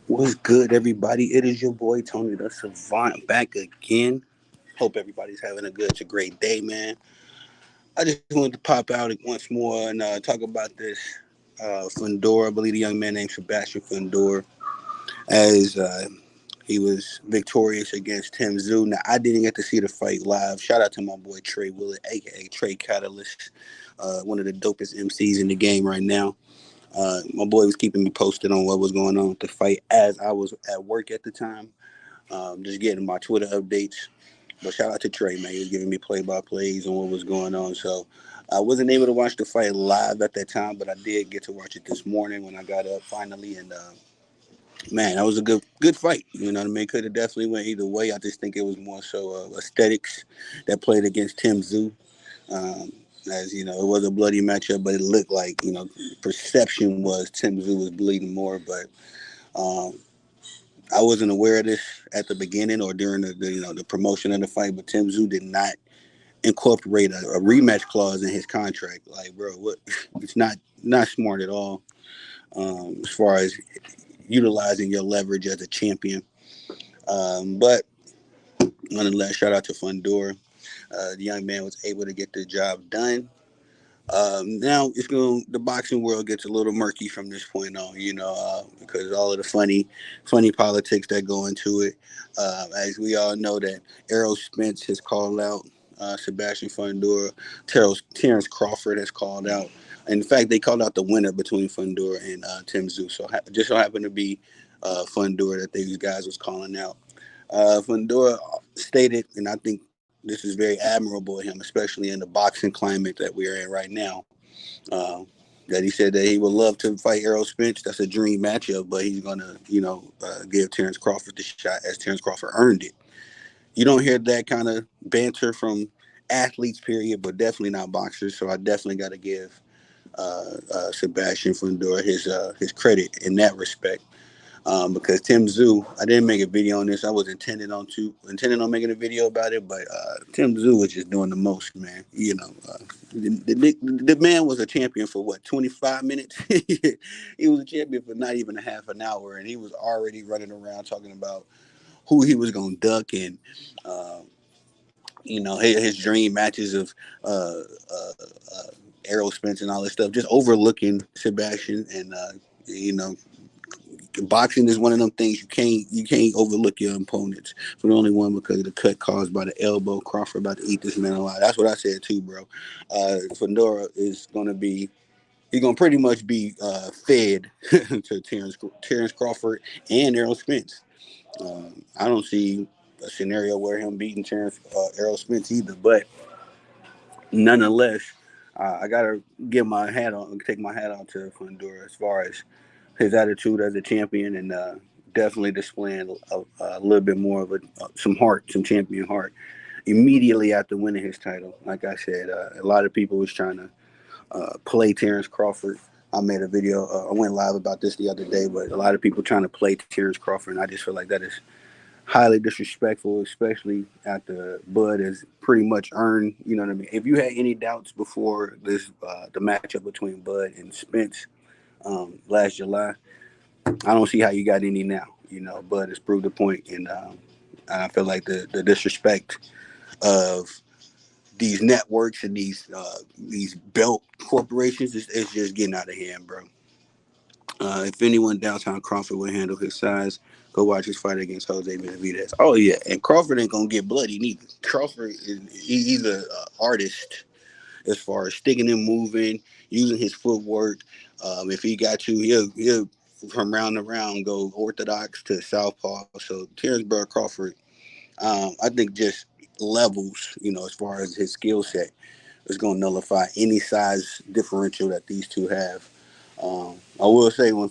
What's good, everybody? It is your boy Tony the Savant back again. Hope everybody's having a great day, man. I just wanted to pop out once more and talk about this Fundora. I believe the young man named Sebastian Fundora, as he was victorious against Tim Zoo. Now, I didn't get to see the fight live. Shout out to my boy Trey Willett, aka Trey Catalyst, one of the dopest MCs in the game right now. My boy was keeping me posted on what was going on with the fight as I was at work at the time, just getting my Twitter updates. But shout out to Trey, man. He was giving me play by plays on what was going on. So I wasn't able to watch the fight live at that time, but I did get to watch it this morning when I got up finally. And man, that was a good fight. You know what I mean? Could have definitely went either way. I just think it was more so aesthetics that played against Tim Zoo. Um, as you know, it was a bloody matchup, but it looked like perception was Tim Zoo was bleeding more. But um, I wasn't aware of this at the beginning or during the promotion of the fight. But Tim Zoo did not incorporate a rematch clause in his contract. Like, bro, what? It's not smart at all. As far as utilizing your leverage as a champion. But nonetheless, shout out to Fundora. The young man was able to get the job done. Now the boxing world gets a little murky from this point on, because all of the funny politics that go into it. As we all know that Errol Spence has called out Sebastian Fundora, Terence Crawford has called out. In fact, they called out the winner between Fundora and Tim Tszyu. So just so happened to be Fundora that these guys was calling out. Fundora stated, and I think this is very admirable of him, especially in the boxing climate that we are in right now. Uh, that he said that he would love to fight Errol Spence. That's a dream matchup, but he's gonna, give Terence Crawford the shot as Terence Crawford earned it. You don't hear that kind of banter from athletes, period, but definitely not boxers. So I definitely got to give Sebastian Fundora his credit in that respect. Because Tim Tszyu, I didn't make a video on this. I was intending on making a video about it, but Tim Tszyu was just doing the most, man. The man was a champion for what 25 minutes. He was a champion for not even a half an hour, and he was already running around talking about who he was going to duck and. Uh, his dream matches of uh, uh, uh, Errol Spence and all this stuff, just overlooking Sebastian and you know boxing is one of them things you can't overlook your opponents for the only one because of the cut caused by the elbow. Crawford about to eat this man alive. That's what I said too, bro. Fundora is gonna be he's gonna pretty much be fed to Terence Crawford and Errol Spence. I don't see a scenario where him beating Errol Spence either, but nonetheless, I gotta take my hat on to Fundora as far as his attitude as a champion and definitely displaying a little bit more of some heart, some champion heart. Immediately after winning his title, like I said, a lot of people was trying to play Terence Crawford. I made a video. I went live about this the other day, but a lot of people trying to play Terence Crawford, and I just feel like that is highly disrespectful, especially after Bud has pretty much earned. You know what I mean? If you had any doubts before the matchup between Bud and Spence last July, I don't see how you got any now. Bud has proved the point, and I feel like the disrespect of these networks and these belt corporations is just getting out of hand, bro. If anyone doubts how Crawford would handle his size, go watch his fight against Jose Benavidez. Oh yeah, and Crawford ain't gonna get bloody neither. Crawford he's a artist as far as sticking and moving, using his footwork. If he got to, he'll from round to round go orthodox to southpaw. So Terrence Burr Crawford, I think just levels, as far as his skill set, is going to nullify any size differential that these two have. I will say when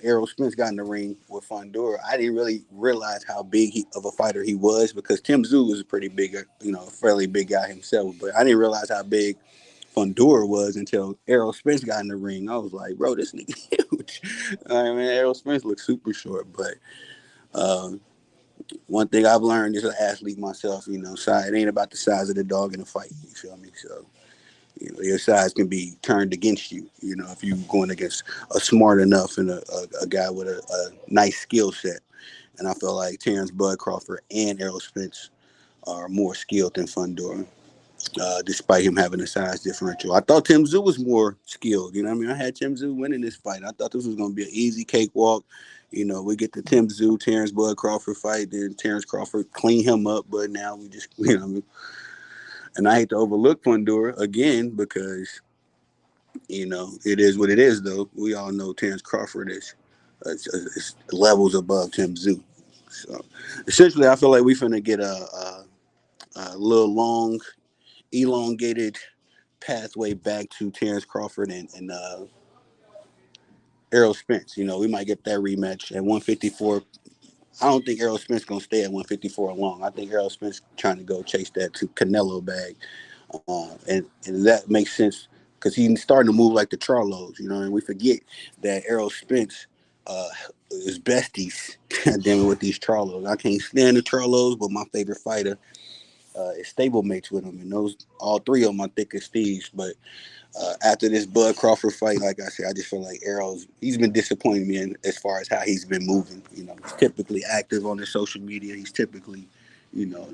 Errol Spence got in the ring with Fundora, I didn't really realize how big of a fighter he was because Tim Tszyu was a pretty big, fairly big guy himself. But I didn't realize how big Fundora was until Errol Spence got in the ring. I was like, bro, this nigga huge. I mean, Errol Spence looks super short, but um, one thing I've learned as an athlete myself, size, it ain't about the size of the dog in a fight. You feel me? So You know, your size can be turned against you. You know, if you're going against a smart enough and a guy with a nice skill set. And I feel like Terrence Bud Crawford and Errol Spence are more skilled than Fundora, despite him having a size differential. I thought Tim Zoo was more skilled. You know what I mean? I had Tim Zoo winning this fight. I thought this was going to be an easy cakewalk. You know, we get the Tim Zoo, Terrence Bud Crawford fight, then Terrence Crawford clean him up, but now we just, you know what I mean? And I hate to overlook Fundora again because, you know, it is what it is, though. We all know Terrence Crawford is levels above Tim Zoo. So essentially, I feel like we finna get a little long, elongated pathway back to Terrence Crawford and Errol Spence. You know, we might get that rematch at 154. I don't think Errol Spence gonna stay at 154 long. I think Errol Spence trying to go chase that to Canelo bag, and that makes sense because he's starting to move like the Charlos. You know, and we forget that Errol Spence uh, is besties. Damn it, with these Charlos. I can't stand the Charlos, but my favorite fighter is stablemates with them, and those all three of them I think is thieves. But after this Bud Crawford fight, like I said, I just feel like he's been disappointing me in, as far as how he's been moving. You know, he's typically active on his social media. He's typically, you know,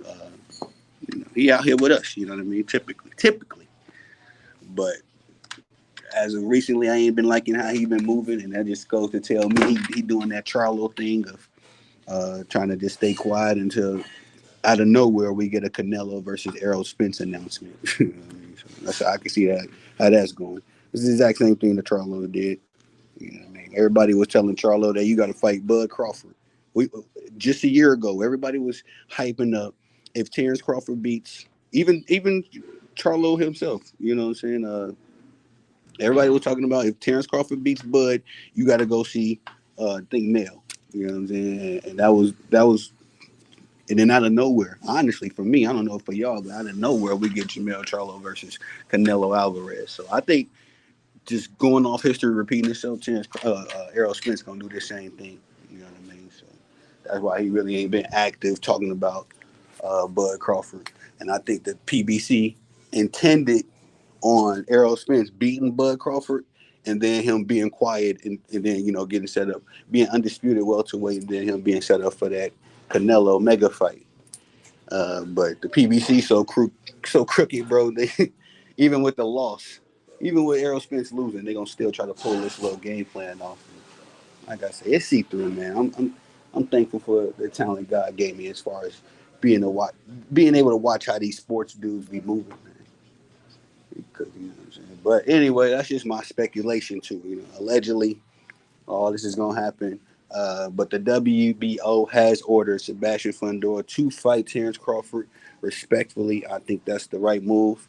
he out here with us. You know what I mean? Typically. But as of recently, I ain't been liking how he been moving, and that just goes to tell me he doing that Charlo thing of trying to just stay quiet until out of nowhere we get a Canelo versus Errol Spence announcement. You know what I mean? So that's how I can see that how that's going. It's the exact same thing that Charlo did. You know what I mean? Everybody was telling Charlo that you got to fight Bud Crawford. We just a year ago, everybody was hyping up if Terrence Crawford beats even Charlo himself. You know what I'm saying? Everybody was talking about if Terrence Crawford beats Bud, you got to go see I think Mel. You know what I'm saying? And that was and then out of nowhere, honestly, for me, I don't know for y'all, but out of nowhere, we get Jamel Charlo versus Canelo Alvarez. So I think just going off history, repeating itself, Terrence, Errol Spence gonna do the same thing. You know what I mean? So that's why he really ain't been active talking about Bud Crawford. And I think the PBC intended on Errol Spence beating Bud Crawford and then him being quiet and then, you know, getting set up, being undisputed welterweight, and then him being set up for that Canelo mega fight. But the PBC so crooked, bro. They even with the loss, even with Errol Spence losing, they gonna still try to pull this little game plan off. Like I said, it's see through, man. I'm thankful for the talent God gave me as far as being able to watch how these sports dudes be moving, man. Because, you know what I'm saying. But anyway, that's just my speculation too. You know, allegedly, all this is gonna happen. But the WBO has ordered Sebastian Fundora to fight Terrence Crawford respectfully. I think that's the right move.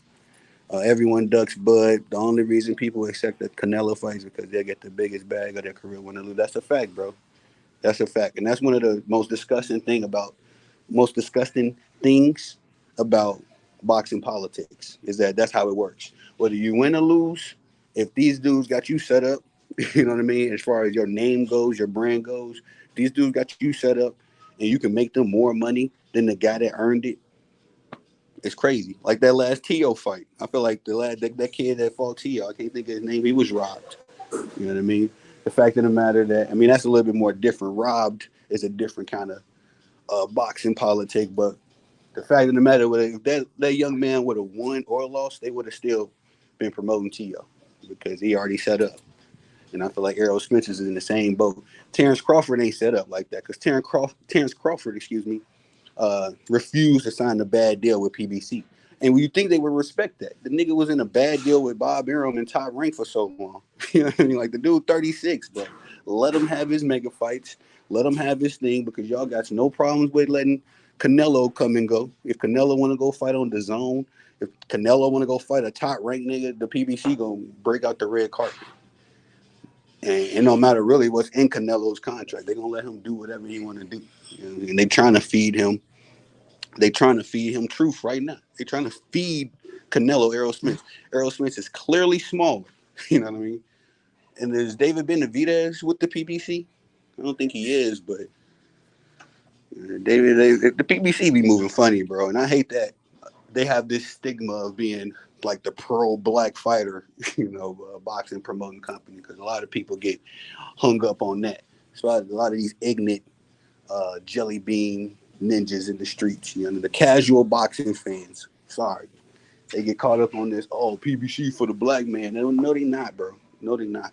Everyone ducks Bud. The only reason people accept the Canelo fights is because they get the biggest bag of their career when they lose. That's a fact, bro. That's a fact, and that's one of the most disgusting things about boxing politics is that that's how it works. Whether you win or lose, if these dudes got you set up, you know what I mean, as far as your name goes, your brand goes, these dudes got you set up, and you can make them more money than the guy that earned it. It's crazy. Like that last Tio fight. I feel like that kid that fought Tio, I can't think of his name. He was robbed. You know what I mean? The fact of the matter that I mean that's a little bit more different. Robbed is a different kind of boxing politic, but the fact of the matter was if that young man would have won or lost, they would have still been promoting Tio because he already set up. And I feel like Errol Spence is in the same boat. Terrence Crawford ain't set up like that because Terrence Crawford, excuse me, refused to sign a bad deal with PBC. And you think they would respect that? The nigga was in a bad deal with Bob Arum and Top Rank for so long. You know what I mean? Like the dude 36, but let him have his mega fights. Let him have his thing because y'all got no problems with letting Canelo come and go. If Canelo want to go fight on the zone, if Canelo want to go fight a top rank nigga, the PBC gonna break out the red carpet. And it no matter really what's in Canelo's contract, they gonna let him do whatever he want to do. You know, and they trying to feed him. They trying to feed him truth right now. They trying to feed Canelo Errol Smith. Errol Smith is clearly smaller. You know what I mean? And is David Benavidez with the PBC? I don't think he is, but the PBC be moving funny, bro. And I hate that they have this stigma of being like the pro black fighter, boxing promoting company, because a lot of people get hung up on that. So a lot of these ignorant jelly bean ninjas in the streets, the casual boxing fans. Sorry, they get caught up on this. Oh, PBC for the black man. No, they not, bro. No, they not.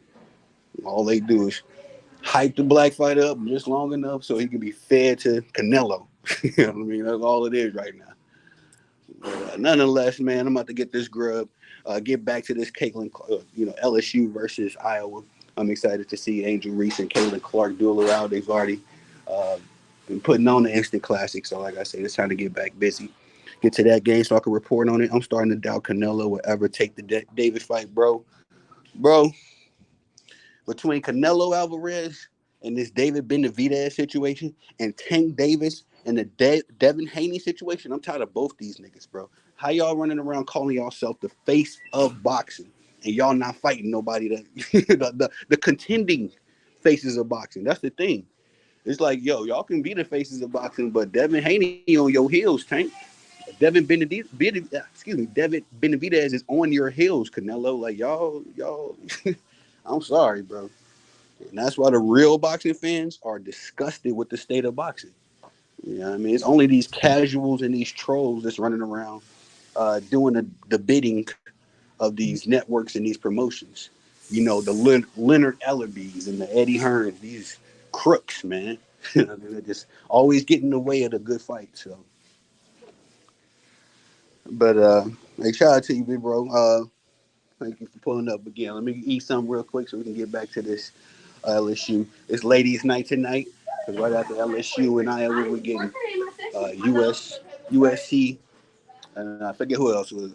All they do is hype the black fighter up just long enough so he can be fed to Canelo. You know what I mean? That's all it is right now. But nonetheless, man, I'm about to get this grub. Get back to this Caitlin, LSU versus Iowa. I'm excited to see Angel Reese and Caitlin Clark duel it out. They've already uh, been putting on the instant classic. So, like I said, it's time to get back busy. Get to that game so I can report on it. I'm starting to doubt Canelo will ever take the David fight, bro. Bro, between Canelo Alvarez and this David Benavidez situation and Tank Davis and the Devin Haney situation, I'm tired of both these niggas, bro. How y'all running around calling yourself the face of boxing and y'all not fighting nobody that the contending faces of boxing? That's the thing. It's like, yo, y'all can be the faces of boxing, but Devin Haney on your heels, Tank. Devin Benavidez is on your heels, Canelo. Like y'all. I'm sorry, bro. And that's why the real boxing fans are disgusted with the state of boxing. You know what I mean? It's only these casuals and these trolls that's running around doing the bidding of these networks and these promotions. The Leonard Ellerbys and the Eddie Hearns, these crooks, man. They're just always getting in the way of the good fight. So, but hey, shout out to you, big bro. Thank you for pulling up again. Let me eat something real quick so we can get back to this LSU. It's ladies' night tonight because right after LSU and Iowa, we're getting USC, and I forget who else was.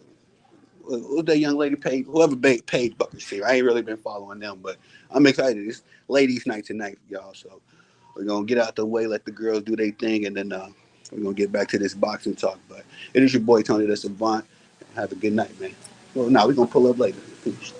Who's that young lady paid? Whoever paid Buckers here. I ain't really been following them, but I'm excited. It's ladies' night tonight, y'all. So we're gonna get out the way, let the girls do their thing, and then we're gonna get back to this boxing talk. But it is your boy Tony the Savant. Have a good night, man. Well, we're gonna pull up later. Peace.